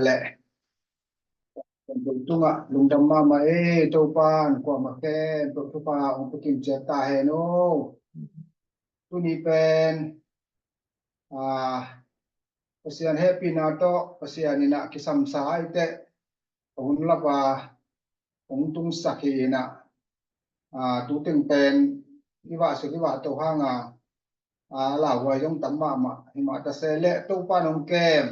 lệ tung ạ lùng đầm mà ấy đâu pan qua mà cái tôi thu pa ông tôi kiểm tra ta hè nó tôi đi pen pasian happy na to pasian ni na kisam sa ite ông là ba ông tung sakhi na tu từng pen đi vào sự đi vào tổ hang là vài trong tấm mà thì mà ta sẽ lệ đâu pan ông kem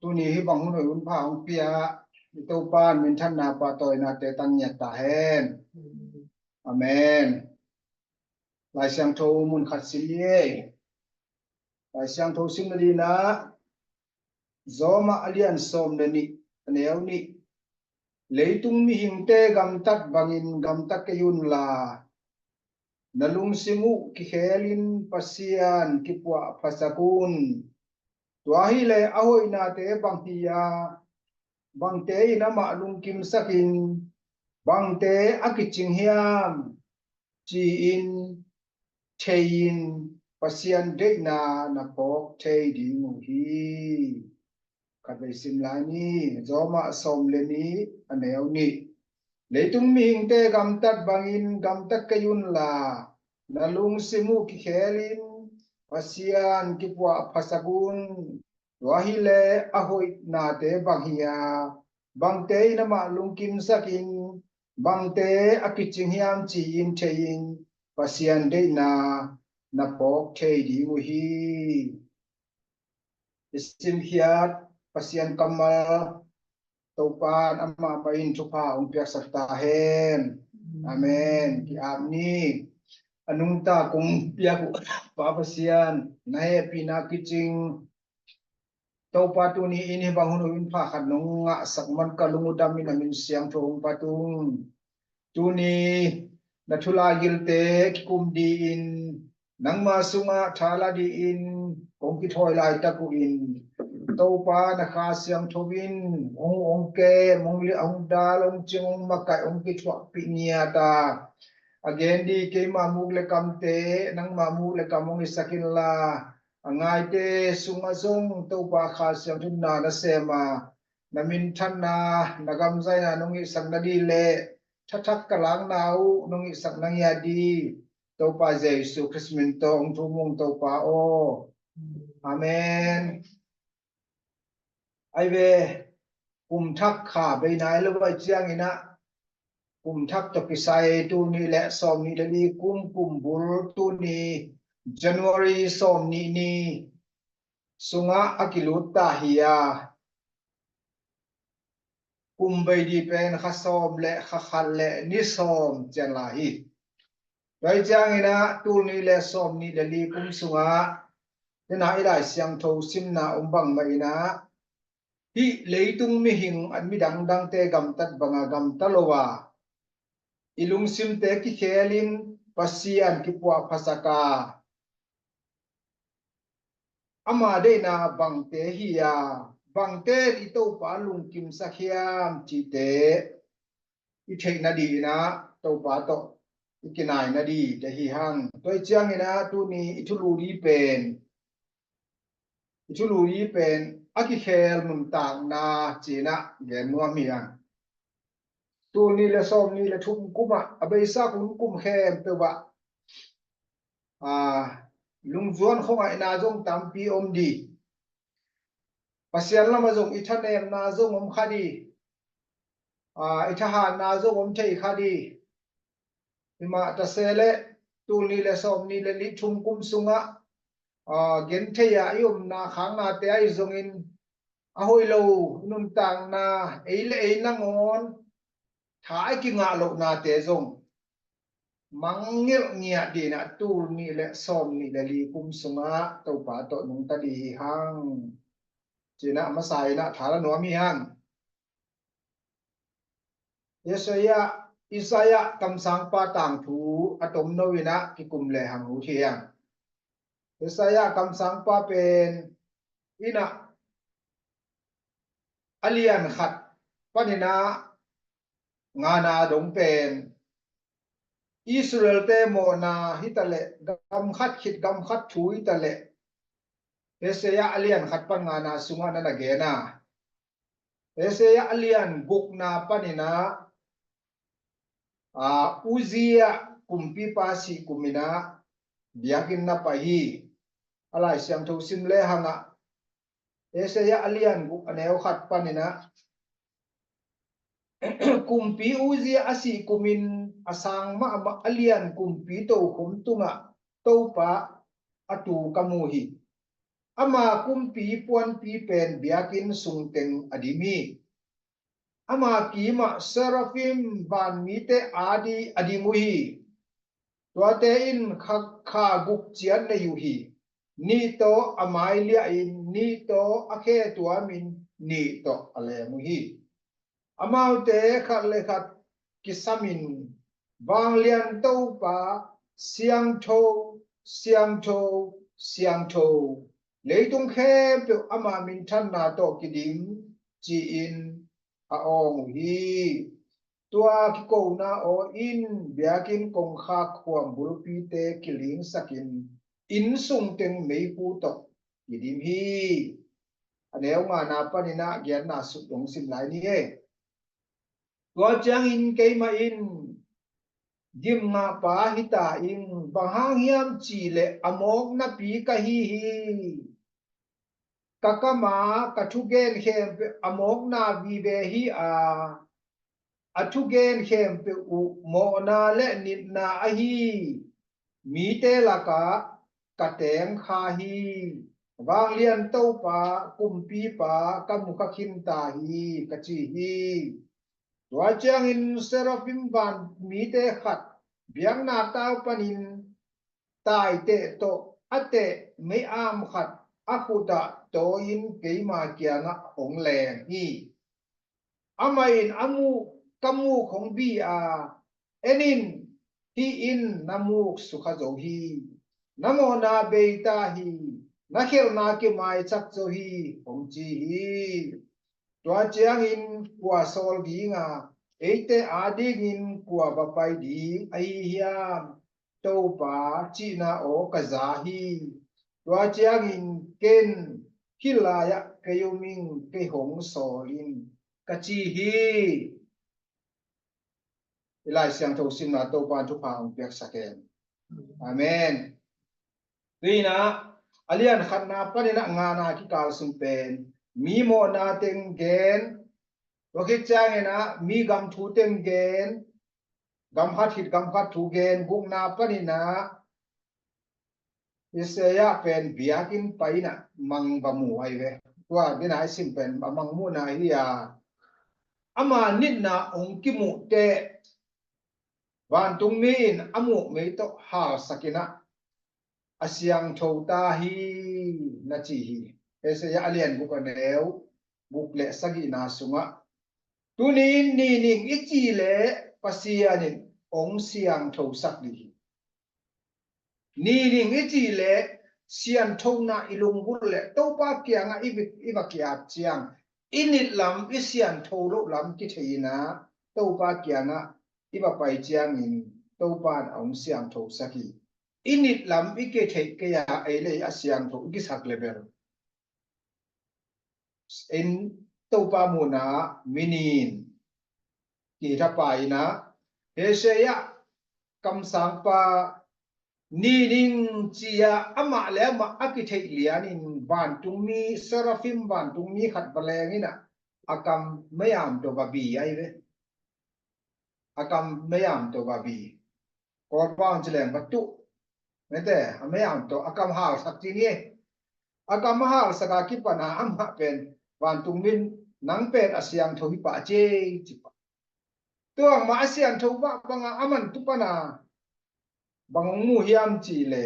tu ni hi bang hun hun pa ông pia đâu pan min than na pa toy na te tan nhật ta hen amen lại sang thâu mun khát xí lại sang thâu sinh đi na gió mà alien som de ni neo ni lấy tung mi hình te gam tắt bangin gam tắt cái yun la nalung simu ki khelin pasian ki pua phasakun tuahi le ahoi na te bang hiya bang te ina ma lung kim sakin bang te akiching hiam chi in thein pasian de na pok thei di mu hikat bei sim lai ni zoma som le ni aneu ni leitung mi hing te gam tat bangin gam tat kayun la nalung simu ki khelin pasian ki pua phasagun wahi le ahoi na te bang hiya bang te na ma lung kim sakin bang te akiching hiam chi in thein pasian de na pok thei di mu hi isim hiat pasian kamal topan ama main chupa umpia sakta hen amen ki amni anung ta kung pia ku pa pasian nae pina kiching topa tu ni ini bangun win pha khat nong nga sakman kalungu damin amin siang thong patung tu ni nathula gilte kum di in nangma sunga thala di in kong ki thoi lai ta ku in topa na kha siang thobin ong ke mong li ong dal ong ching ong makai ong ki thwa pi nia ta again di ke ma muk le kam te nang ma muk le kam ong isakin la angai te sunga zong topa kha siang thun na sema namin than na nagam zai na nong isak na di le thak kalang nau nong isak nang ya di topa jesu christmin to ong thumong topa o amen ai về cùng thắc khả bên này là vậy chiang ina cùng thắc tập cái sai tu ni lệ som ni đi cùng bul tu ni January som ni sunga akilut ta hiya cùng bay đi pen khá som lệ khá khăn lệ ni som chen la hi vậy chiang ina tu ni lệ som ni đi cùng sunga nên nãy đại siang thâu sim na bằng mai na hi leitung mi hing an mi dang te gam tat banga gam talowa ilung sim te ki khelin pasian ki puwa phasaka ama de na bang te hiya bang te i to pa lung kim sakhiam chi te i thei na di na to pa to ikinai na di te hi hang toi chiang ina tu ni ithulu ri pen aki khel num tang na china gen nuam hian tu ni le som ni le thum kuma abai sa kum khem pe wa lung zuan khong ai na jong tam pi om di pasian lama jong ithanem na jong om khadi ithaha na jong om thei khadi ima ta sele tu ni le som ni le li thum kum sunga gen theya yum na khang na te ai jong in ahoi lo nun tang na eile na ngon thái ki nga lo na te zong mangil nia di na tur ni le som ni le li kum sunga to pa to nung ta di hang china ma sai na thala no mi hang Isaya kam sang pa tang thu atom no wina ki kum le hang hu thiang Isaya kam sang pa pen ina alian khat panina ngana dong pen Israel te mo na hitale gam khat khit gam khat thu hitale Isaya alian khat pan ngana sunga na ge na Eseya alian bukna panina uzia kumpi pasi kumina biakin na pahi alai siang tho simle hanga Eseya alian buk aneo khat panina kumpi uzia asi kumin asang ma alian kumpi to khum tunga to pa atu kamuhi ama kumpi puan pi pen biakin sungteng adimi ama kima serafim ban mite adi adimuhi tuate in kha guk chian na yuhi ni to amailia in ni to akhe tuamin ni to ale muhi amaute khat le khat kisamin bang lian to pa siang tho leitung khe pe ama min than na to kidim chi in aong hi tua ki ko na o in biakin kong kha khwam bulpi te kiling sakin in sung teng mei pu to kidim hi aneu nga na panina gyan na su dong sim lai ni e tua chang in ke ma in dim nga pa hita in bahang hiam chi le amok na pi ka hi kakama kathugen khem amok na vi be hi athugen khem pe u mo na le nit na a hi mi te laka kateng kha hi wang lian to pa kumpi pa kamuka khin ta hi kachi hi tua chang in serafim ban mi te khat biang na tau panin tai te to ate me am khat akuda to in keima kianga ong le hi amain amu kamu khong bi enin hi in namuk sukha zo hi namo na beita hi na khel na ke mai chak zo hi ong chi hi tua chiang in kwa sol gi nga eite ading in kwa bapai di ai hiam to pa chi na o kaza hi tua chiang in ken hilaya kayuming ke hong solin kachi hi ilai siang tho sim na to pan thu pa ong pek saken amen tuina alian khatna panina ngana ki kal sum pen mi mo na teng gen wakit changena mi gam thu teng gen gam khat thu gen gung na panina Isaya pen biakin paina mang bamu aive tua dina sim pen mang mu na hiya ama nitna ongkimu te van tung min amu me to ha sakina asyang thota hi na chi hi Isaya alian bukaneu bukle sagi na sunga tunin ni ning ichi le pasianin ong siang tho sak li ni ning ichi le sian tho na ilung bul le to pa kya nga iba kya chiang init lam isian tho lo lam ki theina to pa kya nga iba pai chiang in to pa ong siang tho saki init lam ike the ke ya ai le asyang tho ki sak level in to pa mu na minin ki tha pai na Hesaya kam sang pa ni ning chia ama le ma akithei lianin ban tung mi serafim ban tung mi khat balengina akam mayam to babi ai ve akam mayam to babi or ban chleng batu mete mayam to akam hal sakti ni akam hal saka ki pana amma pen ban tung min nang pen asyang thohi pa che tuang ma asyang tho ba banga aman tu pana bang mu hiam chi le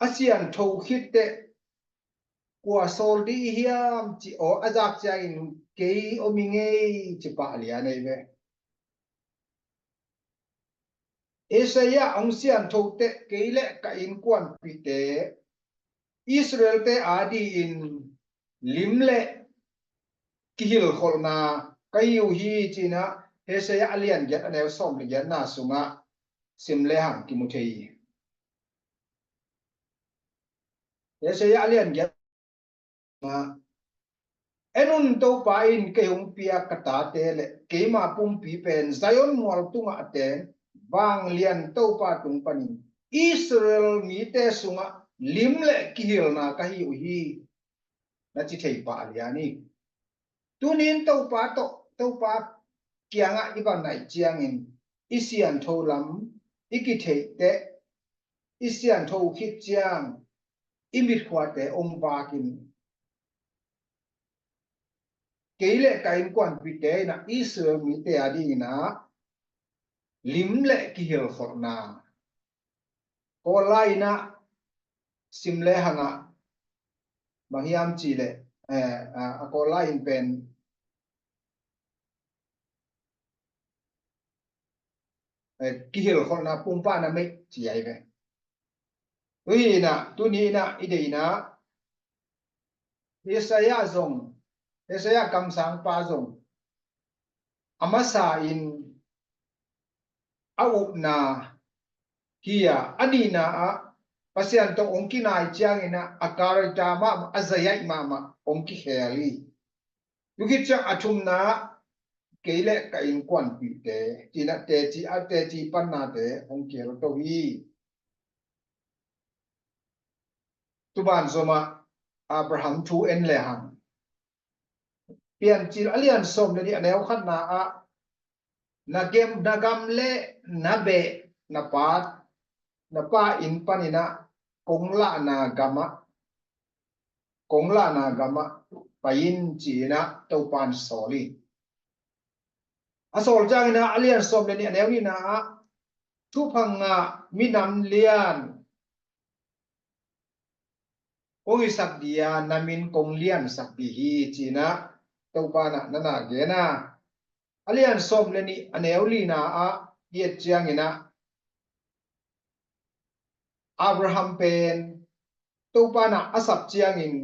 ASEAN thâu khít tệ của sol đi hiam chỉ ở azak chain cái ominge chỉ pa lia này về Asia ông ASEAN thâu tệ cái lệ cả in quan pi tệ Israel tệ adi in lim lệ kihil kholna kayu hi china Asia alien get anel som le get na sunga simle hang kimuthei Asia alien get enun to pa in ke hung pia kata te le ke ma pum pi pen Zion mual tunga ate bang lian to pa tung panin Israel mi te sunga lim le kihil na ka hi uhi na chi thei pa liani tunin to pa kianga iban nai chiang in isian tho lam iki thei te isian tho khit chiang imit khwa te ong ba kin keile kain kwan pi te na Israel mi te adi na lim le kihil khor na ko lai na sim le hanga mangiam chi le ko lai in pen kihil khor na pumpa na me chi ai ve ui na tu ni na idei na Yesaya kam sang pa zong amasa in au na kia ani na a pasian to ongki nai chiang ina akarita ma azayai ma ongki kheli yuki cha athum na keile ka in kwan pi te tina te chi a te chi pan na te ongki ro to hi tuban zoma Abraham thu en le hang pian chi alian som le ni aneu khat na a nagam le nabe na pa in panina kongla na gama pain china to pan soli asol jang na alian som le ni aneu ni na thu phanga minam lian oi sak dia namin kong lian sak bi hi china to pana nana ge na alian som le ni aneu li na a ye chiang ina Abraham pen to pana asap chiang in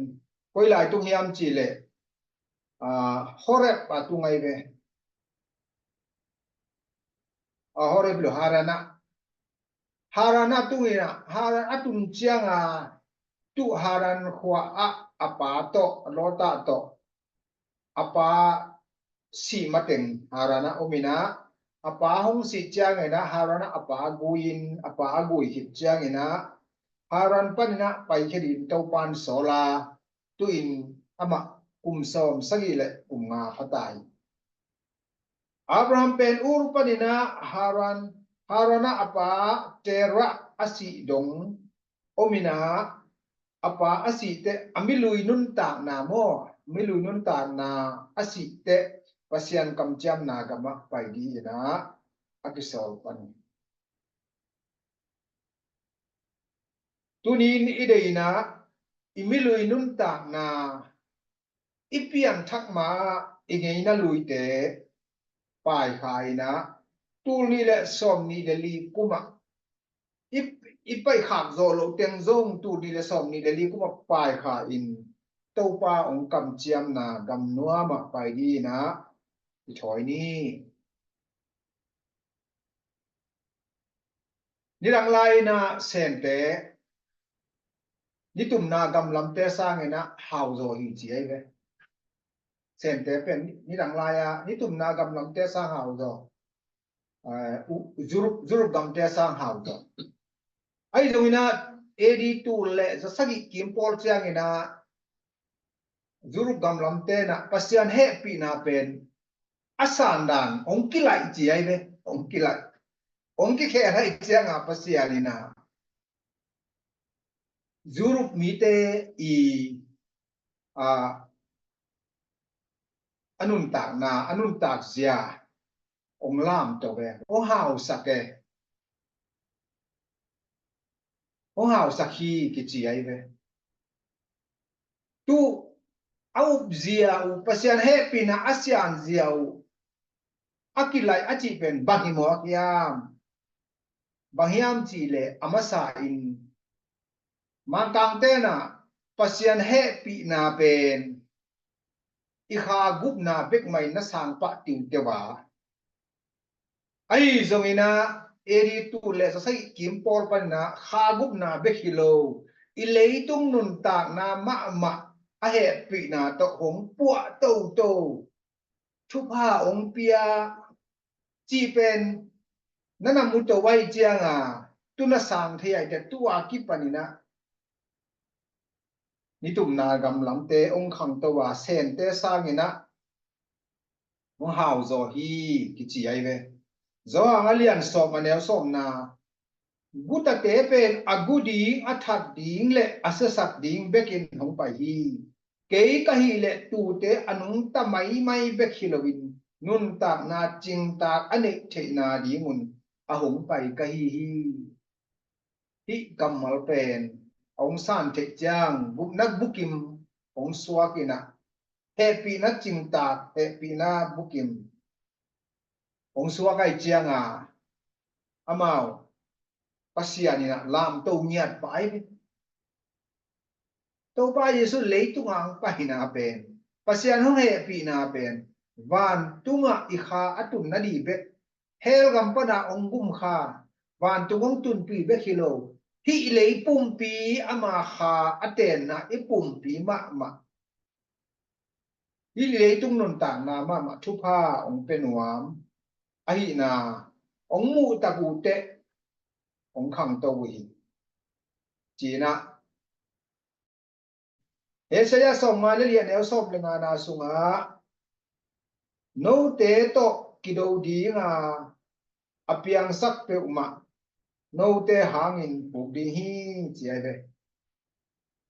koi lai tung hiam chi le horep pa tungai ve horep lo harana tungina haran atum chiang tu haran khwa apa to lota to apa si mateng harana omina apa hong si chiang ina harana apa agui hit chiang ina haran panina pai khedin to pan sola tuin ama kum som sagi le kum nga phatai Abraham pen ur panina harana apa tera asi dong omina apa asi te amilui nun ta na mo milui nun ta na asi te pasian kam jam na gama pai di na akisol pan tunin ideina imilui nun ta na ipian thak ma ingeina lui te pai khai na tu ni le som ni le li kuma ipai kham zo lo teng zong tu ni le som ni le li kuma pai kha in to pa ong kam chiam na gam nuwa ma pai di na i thoi ni nirang lai na sen te nitum na gam lam te sang ina hau zo hi chi ai ve sen te pen nirang lai a nitum na gam lam te sang hau zo zurup gam te sang hau zo ai zo ina edi tu le za sagi kim pol chiang ina zurup gam lam te na pasian he pi na pen asan dan ong kilai chi ai ve ong kilai ong ki khe hai chiang a pasian ina zurup mi te i anun tak zia ong lam to ve ong hau sake ong hau sakhi ki chi ai ve tu au zia u pasian he pi na asian zia u akilai achi pen bagimo bahiam chi le amasa in mangkang te na pasian he pi na pen ikha gup na bek mai na sang pa ting te wa ai zongina eri tu le sa sai kim pol pan na kha gup na bek hilo i leitung nun ta na ma a he pi na to hong pua to thu pa ong pia chi pen nana mu to wai chiang à tu na sang thế ai te tu a ki panina ni tum na gam lam te ong khang to wa sen te sang ina ong hao zo hi ki chi ai ve zo ang alian som anel som na guta te pen agudi athat ding le asasak ding bekin hong pai hi ke ka hi le tu te anung ta mai bek hilowin nun tak na ching tak ane the na dingun a hong pai ka hi kamal pen ong san the chang buk nak bukim ong swakina happy na ching tak happy na bukim ong swakai chang a amao pasianina lam to nyat pai to pa yesu leitung ang pahina pen pasian hong happy na pen van tunga ikha atun na di bet hel gam pada ong gum kha van tungong tun pi be khilo hi lei pum pi ama kha aten na ipum pi ma hi lei tung non ta na ma thu pha ong penuam ahi na ong mu ta ku te ong khang to wi chi na he se ya som ma le lian el som le nga na sunga no te to kido di nga apiang sak pe uma no te hangin pu di hi chi ai ve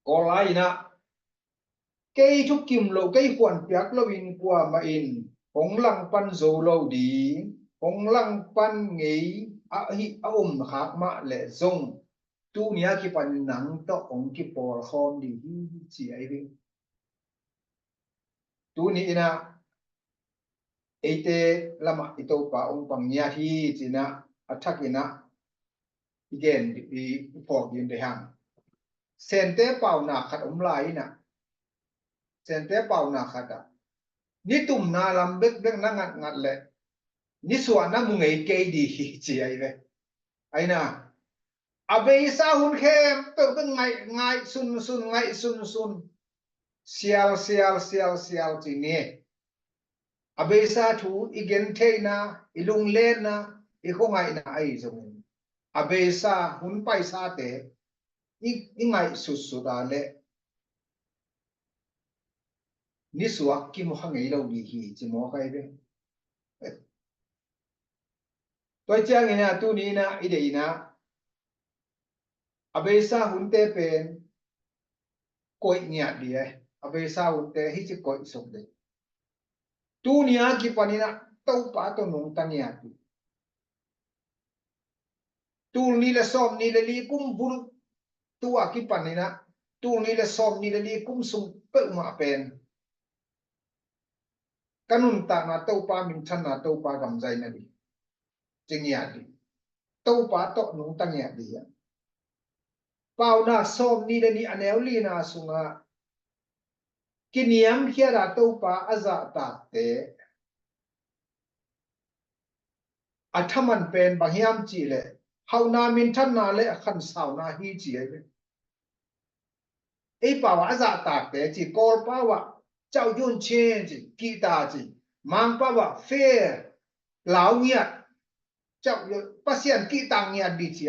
ko lai na cây thúc kim lộ cây khoản piak lo in qua mà in hong lăng pan zo lo đi hong lăng pan ngei a hi a khak ma le zong tu nia ki pan nang to ong ki por khom di hi chi ai ve tu ni ina ete lama ito pa ong pang nia hi china athak ina again di por yin de hang sente pau na khat lai na sente pau na khata ni tum na lam bek na ngat le ni suan na mu ngei ke di chi ai ve ai na abe sa hun khem to ngai sun sial chi ne abe sa thu igen the na ilung len na I ko ngai na ai zong abe sa hun pai sa te I ngai su da le ni suak ki mo hangei lo di hi chi mo kai ve tôi chang ina tu ni na ide ina abesa hunte pen koi nya dia abesa hunte hi chi koi sok de tu nia ki panina tau pa to nong tang ya tu ni le som ni le li kum bul tu a ki panina tu ni le som ni le li kum sung pe ma pen kanun ta na tau pa min than na tau pa gam zai na di ching ya di tau pa to nong tang ya di ya pau na som ni le ni anel li na sunga kiniam hiara tau pa aza ta te athaman pen bahiam chi le hauna min than na le khan sau na hi chi ai ei pa wa aza ta te chi kol pa wa chao yun chen chi ki ta chi mang pa wa fair lao nya chao pasien ki tang nya di chi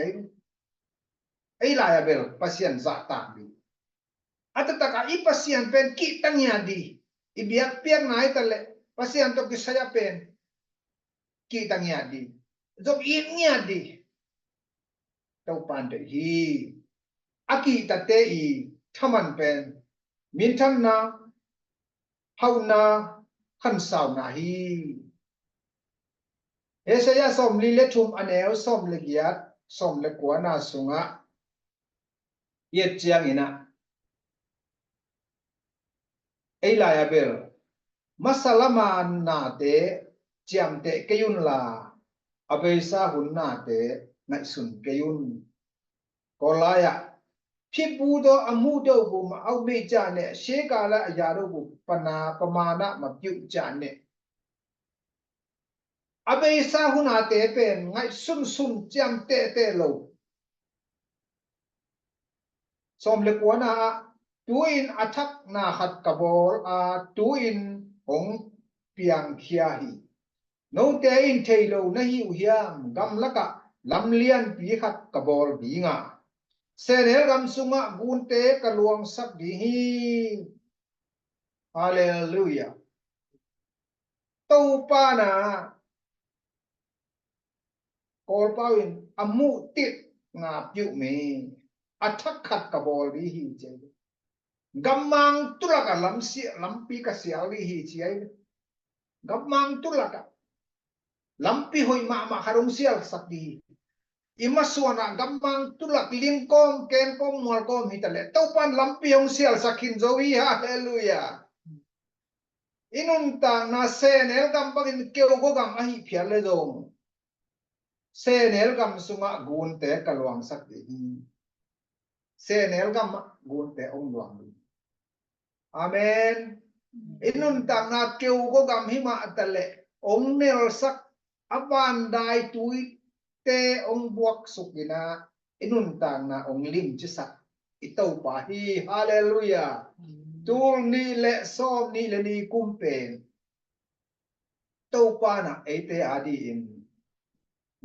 ai la ya bel pasien za ta di atataka I pasien pen ki tang nya di I biak piak nai ta le pasien to ki saya pen ki tang nya di zok I nya di tau pan de hi aki ta te I thaman pen min tham na hau na khan sao na hi Esaya som li le thum anel som le giat som le kwa na sunga yet chiang ina ei la ya bel masalama na te chiam te kayun la abesa hun na te ngai sun kayun kolaya phipu do amu do bu ma au me cha ne she ka la aya do bu pana pamana ma pyu cha ne abesa hun na te pen ngai sun chiam te lo som le kwa na tuin athak na khat kabol tuin ong piang khia hi no te in thailo na hi u hiam gam laka lam lian pi khat kabol bi nga senel gam sunga gun te kaluang sak di hi hallelujah to pa na kol pawin amu tit nga pyu me athak khat kabol bi hi che gamang tulaka lampi ka siawi hi chiai gamang tulaka lampi hoi ma harung sial sakdi imaswana gamang tulak lingkom kenkom mualkom hitale topan lampi hong sial sakin zowi hallelujah inun ta na senel gam bagin keu go gam ahi phiale dong senel gam sunga gun te kalwang sakdi senel gam gun te ong luang amen inun ta na keu go gam hima atale ong nel sak aban dai tui te ong buak sukina inun ta na ong lim chisak itau pa hi hallelujah tul ni le som ni le ni kumpen tau pa na ete adi in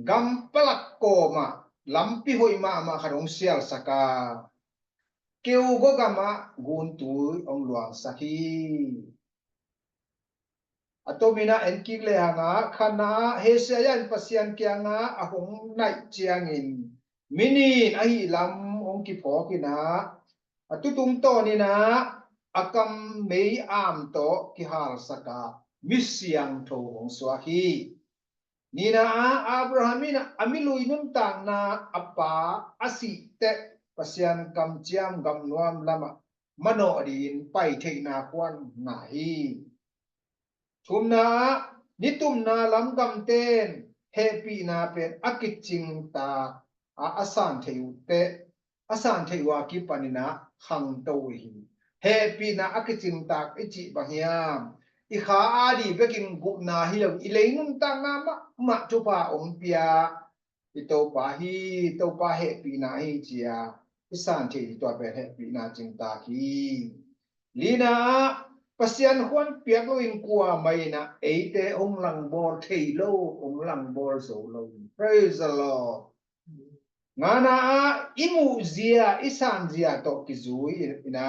gam palak ko ma lampi hoi ma kharong sial saka keu go gama gun tui ong luang saki atomina enkik le hanga khana hesayan pasian kyanga ahong nai chiangin minin ahi lam ong ki phokina atutum to ni na akam mei am to ki hal saka misyang tho ong swahi nina abrahamina amilui nun tang na apa asi te pasian kam chiam gam nuam lama mano din pai theina kwan na hi thumna nitumna lam gam ten happy na pen akiching ta asan theu te asan theiwa ki panina khang to hi happy na akiching ta ichi bahiam i kha adi bekin gu na hi lo i leinun ta na ma tu pa ong pia i to pa happy na hi chia isan thei to pe happy na ching ta hi lina pasian huan piak lo in kwa mai na eite ong lang bol thei lo ong lang bol so lo praise the lord ngana imu zia isan zia to kizui ina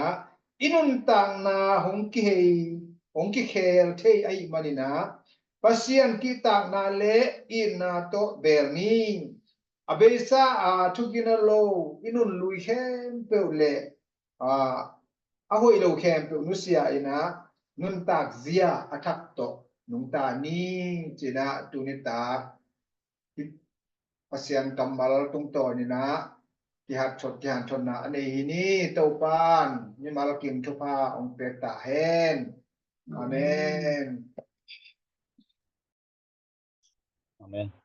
inun tang na hong ki khel thei ai manina pasian ki tak na le ina to berni abesa thukina lo inun lui hem pe le ahoi lo khem pe nusia ina nun tak zia athak to nung ta ni china tunita pasian kamal tung to ni na ki hat chot na ani ni to pan ni mal kim thu pa ong pe ta hen amen Amen.